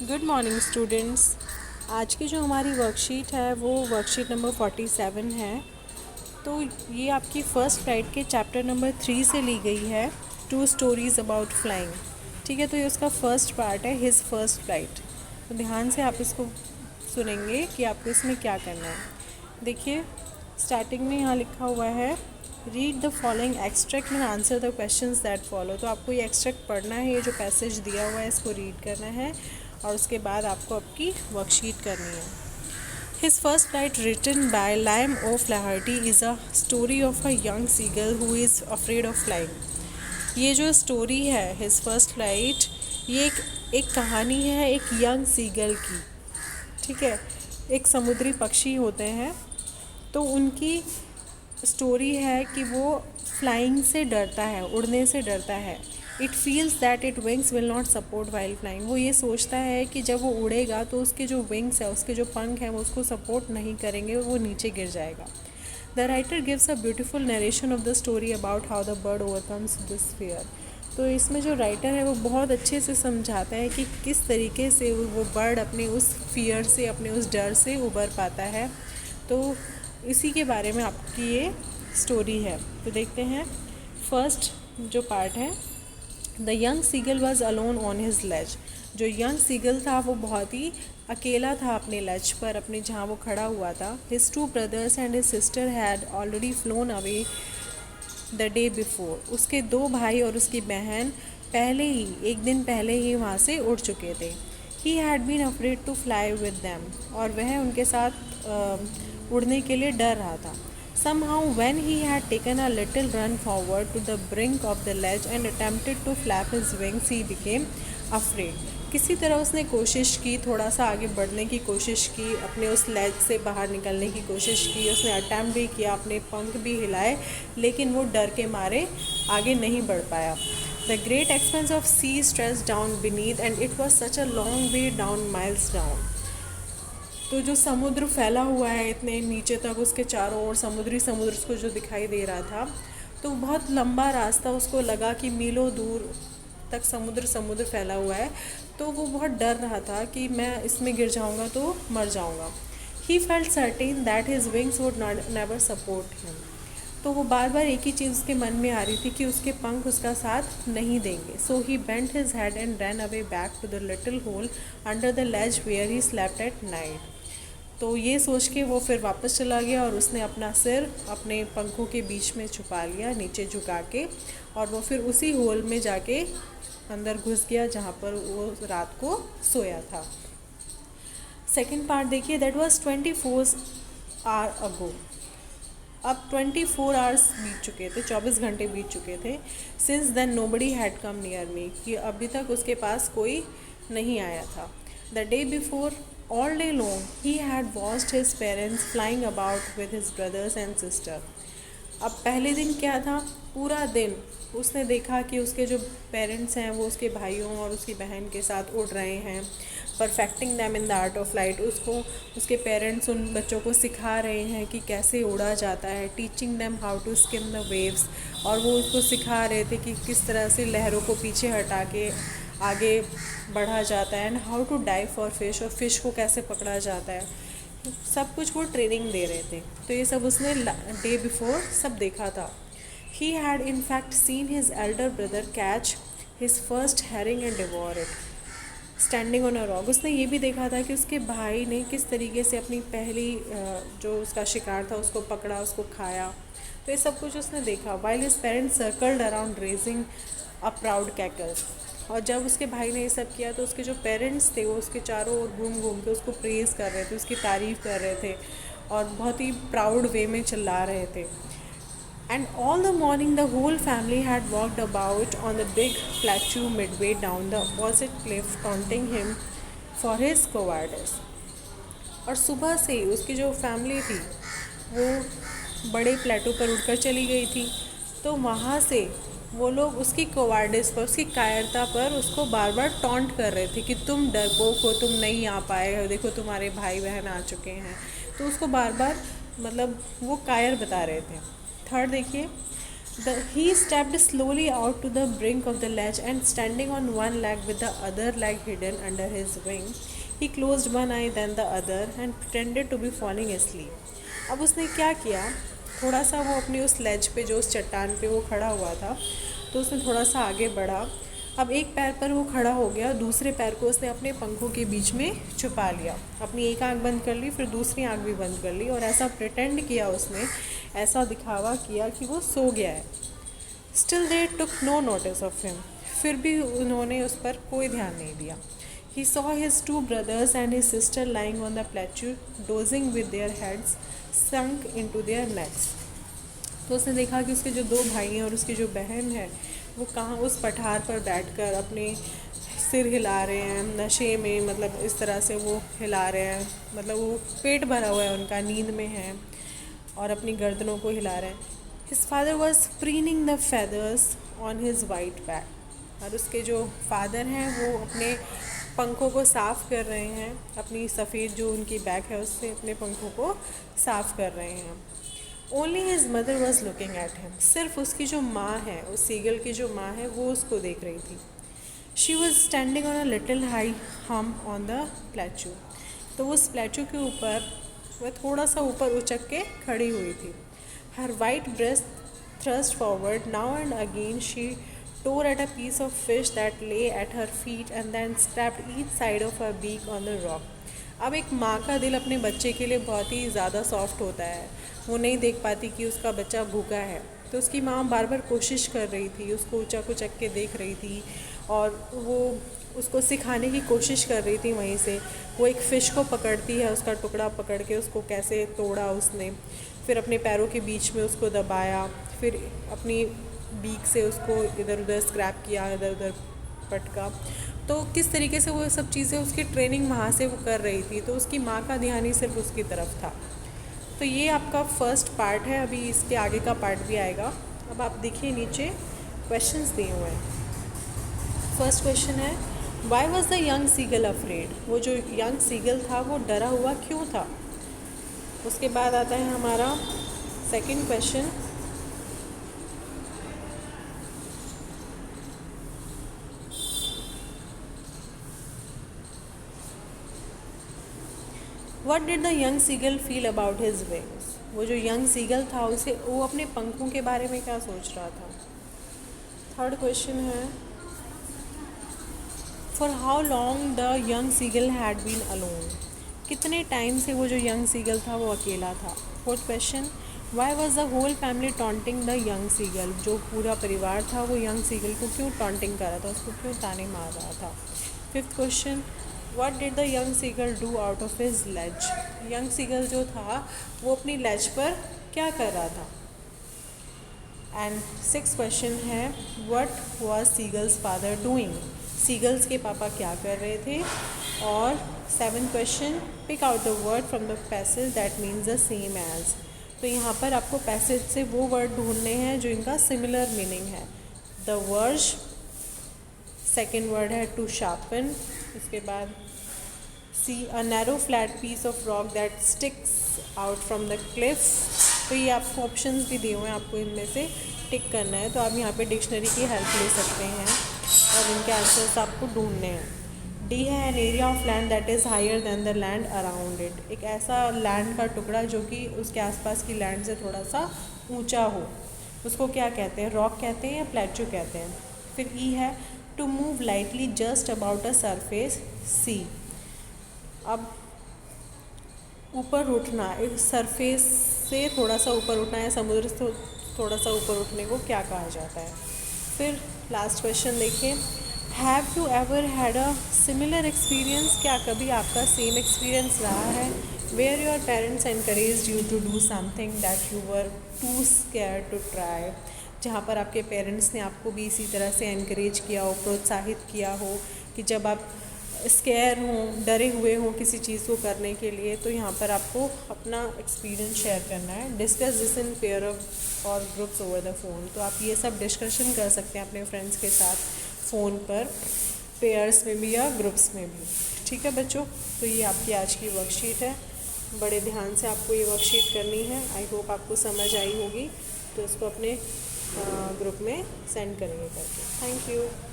Good morning students. आज की जो हमारी वर्कशीट है वो वर्कशीट नंबर 47 है। तो ये आपकी फ़र्स्ट फ्लाइट के चैप्टर नंबर 3 से ली गई है, 2 स्टोरीज़ अबाउट फ्लाइंग। ठीक है, तो ये उसका फर्स्ट पार्ट है, हिज फर्स्ट फ्लाइट। तो ध्यान से आप इसको सुनेंगे कि आपको इसमें क्या करना है। देखिए, स्टार्टिंग में यहाँ लिखा हुआ है read the following extract and answer the questions that follow. तो आपको ये एक्सट्रैक्ट पढ़ना है, ये जो पैसेज दिया हुआ है इसको रीड करना है और उसके बाद आपको आपकी वर्कशीट करनी है। His first flight written by Liam O'Flaherty is a story of a young seagull who is afraid of flying. ये जो स्टोरी है हिज फर्स्ट फ्लाइट, ये एक कहानी है एक यंग सीगल की। ठीक है, एक समुद्री पक्षी होते हैं, तो उनकी स्टोरी है कि वो फ्लाइंग से डरता है, उड़ने से डरता है। It feels that it wings will not support while flying. वो ये सोचता है कि जब वो उड़ेगा तो उसके जो विंग्स है, उसके जो पंख हैं, वो उसको सपोर्ट नहीं करेंगे, वो नीचे गिर जाएगा। The writer gives a beautiful narration of the story about how the bird overcomes this fear. तो इसमें जो राइटर है वो बहुत अच्छे से समझाता है कि किस तरीके से वो बर्ड अपने उस फियर से, अपने उस डर से उबर पाता है। तो इसी के बारे में आपकी ये स्टोरी है। तो देखते हैं फर्स्ट जो पार्ट है। The young seagull was alone on his ledge. जो यंग सीगल था वो बहुत ही अकेला था अपने लेज पर, अपने जहाँ वो खड़ा हुआ था। His 2 brothers and his sister had already phloem away the day before. उसके 2 भाई और उसकी बहन पहले ही, एक दिन पहले ही वहाँ से उड़ चुके थे। He had been afraid to fly with them, और वह उनके साथ उड़ने के लिए डर रहा था। Somehow when he had taken a little run forward to the brink of the ledge and attempted to flap his wings, he became afraid. किसी तरह उसने कोशिश की, थोड़ा सा आगे बढ़ने की कोशिश की, अपने उस लेज से बाहर निकलने की कोशिश की, उसने अटैम्प्ट भी किया, अपने पंख भी हिलाए, लेकिन वो डर के मारे आगे नहीं बढ़ पाया। The great expanse of sea stretched down beneath and it was such a long way down, miles down. तो जो समुद्र फैला हुआ है इतने नीचे तक, उसके चारों ओर समुद्र उसको जो दिखाई दे रहा था, तो बहुत लंबा रास्ता उसको लगा कि मीलों दूर तक समुद्र फैला हुआ है। तो वो बहुत डर रहा था कि मैं इसमें गिर जाऊंगा तो मर जाऊंगा। He felt certain that his wings would never support him. तो वो बार बार एक ही चीज़ उसके मन में आ रही थी कि उसके पंख उसका साथ नहीं देंगे। So he bent his head and ran away back to the little hole under the ledge where he slept at night. तो ये सोच के वो फिर वापस चला गया और उसने अपना सिर अपने पंखों के बीच में छुपा लिया, नीचे झुका के, और वो फिर उसी होल में जाके अंदर घुस गया जहाँ पर वो रात को सोया था। सेकंड पार्ट देखिए, दैट वाज 24 आवर अगो। अब 24 आवर्स बीत चुके थे, 24 घंटे बीत चुके थे। Since then nobody had come near me, कि अभी तक उसके पास कोई नहीं आया था। The day before, all day long, he had watched his parents flying about with his brothers and sister. अब पहले दिन क्या था, पूरा दिन उसने देखा कि उसके जो पेरेंट्स हैं वो उसके भाइयों और उसकी बहन के साथ उड़ रहे हैं, perfecting them in the art of flight. उसको उसके पेरेंट्स उन बच्चों को सिखा रहे हैं कि कैसे उड़ा जाता है, teaching them how to skim the waves. और वो उसको सिखा रहे थे कि किस तरह से लहरों को पीछे हटा के आगे बढ़ा जाता है, and how to dive for fish, और फिश को कैसे पकड़ा जाता है। सब कुछ वो ट्रेनिंग दे रहे थे। तो ये सब उसने डे बिफोर सब देखा था। He had in fact seen his Elder brother catch his first herring and devour it standing on a rock. उसने ये भी देखा था कि उसके भाई ने किस तरीके से अपनी पहली जो उसका शिकार था उसको पकड़ा, उसको खाया। तो ये सब कुछ उसने देखा। While his parents circled around raising a proud cackle. और जब उसके भाई ने ये सब किया तो उसके जो पेरेंट्स थे वो उसके चारों ओर घूम घूम के उसको प्रेज़ कर रहे थे, उसकी तारीफ़ कर रहे थे और बहुत ही प्राउड वे में चिल्ला रहे थे। And all the morning the whole family had walked about on the big plateau midway down the opposite cliff, taunting him for his cowardice. और सुबह से उसकी जो फैमिली थी वो बड़े प्लेटू पर उड़कर चली गई थी। तो वहाँ से वो लोग उसकी कोवार्डिस पर, उसकी कायरता पर उसको बार बार टॉन्ट कर रहे थे कि तुम डरपोक हो, तुम नहीं आ पाए हो, देखो तुम्हारे भाई बहन आ चुके हैं। तो उसको बार बार मतलब वो कायर बता रहे थे। थर्ड देखिए, He stepped slowly out to the brink of the ledge and standing on one leg with the other leg hidden under his wing, he closed one eye then the other and pretended to be falling asleep. अब उसने क्या किया, थोड़ा सा वो अपनी उस लेज पे जो उस चट्टान पे वो खड़ा हुआ था, तो उसने थोड़ा सा आगे बढ़ा। अब एक पैर पर वो खड़ा हो गया, दूसरे पैर को उसने अपने पंखों के बीच में छुपा लिया, अपनी एक आंख बंद कर ली, फिर दूसरी आंख भी बंद कर ली और ऐसा प्रिटेंड किया उसने, ऐसा दिखावा किया कि वो सो गया है। Still they took no notice of him, फिर भी उन्होंने उस पर कोई ध्यान नहीं दिया। He saw his two brothers and his sister lying on the plateau dozing with their heads sunk into their necks. तो उसने देखा कि उसके जो दो भाई हैं और उसकी जो बहन है वो कहाँ उस पठार पर बैठकर अपने सिर हिला रहे हैं नशे में, मतलब इस तरह से वो हिला रहे हैं, मतलब वो पेट भरा हुआ है उनका, नींद में है और अपनी गर्दनों को हिला रहे हैं। His father was preening the feathers on his white back, और उसके जो फादर हैं वो अपने पंखों को साफ़ कर रहे हैं, अपनी सफ़ेद जो उनकी बैक है उससे अपने पंखों को साफ़ कर रहे हैं। Only his mother was looking at him, सिर्फ उसकी जो माँ है, उस सीगल की जो माँ है वो उसको देख रही थी। She was standing on a little high हम ऑन द प्लेचू, तो उस प्लेचू के ऊपर वह थोड़ा सा ऊपर उचक के खड़ी हुई थी। Her white breast thrust forward now and again she tore at a piece of fish that lay at her feet and then scraped each side of her beak on the rock. अब एक माँ का दिल अपने बच्चे के लिए बहुत ही ज़्यादा सॉफ्ट होता है, वो नहीं देख पाती कि उसका बच्चा भूखा है, तो उसकी माँ बार बार कोशिश कर रही थी, उसको उचक उचक के देख रही थी और वो उसको सिखाने की कोशिश कर रही थी। वहीं से वो एक फ़िश को पकड़ती है, उसका टुकड़ा पकड़ के उसको कैसे तोड़ा उसने, फिर अपने पैरों के बीच में उसको दबाया, फिर अपनी बीक से उसको इधर उधर स्क्रैप किया, इधर उधर पटका। तो किस तरीके से वो सब चीज़ें उसकी ट्रेनिंग वहाँ से वो कर रही थी, तो उसकी माँ का ध्यान ही सिर्फ उसकी तरफ था। तो ये आपका फर्स्ट पार्ट है, अभी इसके आगे का पार्ट भी आएगा। अब आप देखिए नीचे क्वेश्चंस दिए हुए हैं। फर्स्ट क्वेश्चन है, why was the young seagull afraid, वो जो यंग सीगल था वो डरा हुआ क्यों था। उसके बाद आता है हमारा second question, what did the young seagull feel about his wings, वो जो यंग सीगल था उसे वो अपने पंखों के बारे में क्या सोच रहा था। थर्ड क्वेश्चन है, for how long the young seagull had been alone, कितने टाइम से वो जो यंग सीगल था वो अकेला था। Fourth question, why was the whole family taunting the young seagull, जो पूरा परिवार था वो यंग सीगल को क्यों टॉन्टिंग कर रहा था, उसको क्यों ताने मार रहा था। Fifth question, what did the young seagull do out of his ledge, young seagull जो था वो अपनी लेज पर क्या कर रहा था। एंड सिक्स क्वेश्चन है, what was seagull's father doing, seagulls के पापा क्या कर रहे थे। और seven question, pick out the word from the passage that means the same as, तो यहाँ पर आपको पैसेज से वो वर्ड ढूंढने हैं जो इनका सिमिलर मीनिंग है। द वर्ज, सेकेंड वर्ड है टू शार्पन, उसके बाद C a narrow flat piece of rock that sticks out from the cliff. तो ये आपको ऑप्शंस भी दिए हुए हैं, आपको इनमें से टिक करना है, तो आप यहाँ पे डिक्शनरी की हेल्प ले सकते हैं और इनके आंसर्स आपको ढूंढने हैं। डी है an area of land that is higher than the land around it, एक ऐसा लैंड का टुकड़ा जो कि उसके आसपास की लैंड से थोड़ा सा ऊंचा हो, उसको क्या कहते हैं, रॉक कहते हैं या प्लेट्यू कहते हैं। फिर ई है to move lightly just about a surface C, अब ऊपर उठना, एक सरफेस से थोड़ा सा ऊपर उठना है, समुद्र से थोड़ा सा ऊपर उठने को क्या कहा जाता है। फिर लास्ट क्वेश्चन देखिए, have you ever had a similar experience, क्या कभी आपका सेम एक्सपीरियंस रहा है, where your parents encourage you to do something that you were too scared to try, जहाँ पर आपके पेरेंट्स ने आपको भी इसी तरह से एनकरेज किया हो, प्रोत्साहित किया हो कि जब आप स्केयर हों, डरे हुए हों किसी चीज़ को करने के लिए, तो यहाँ पर आपको अपना एक्सपीरियंस शेयर करना है। Discuss this in pair of और ग्रुप्स ओवर द फ़ोन, तो आप ये सब डिस्कशन कर सकते हैं अपने फ्रेंड्स के साथ फ़ोन पर, पेयर्स में भी या ग्रुप्स में भी। ठीक है बच्चों, तो ये आपकी आज की वर्कशीट है, बड़े ध्यान से आपको ये वर्कशीट करनी है। आई होप आपको समझ आई होगी, तो इसको अपने ग्रुप में सेंड करेंगे करके। Thank you.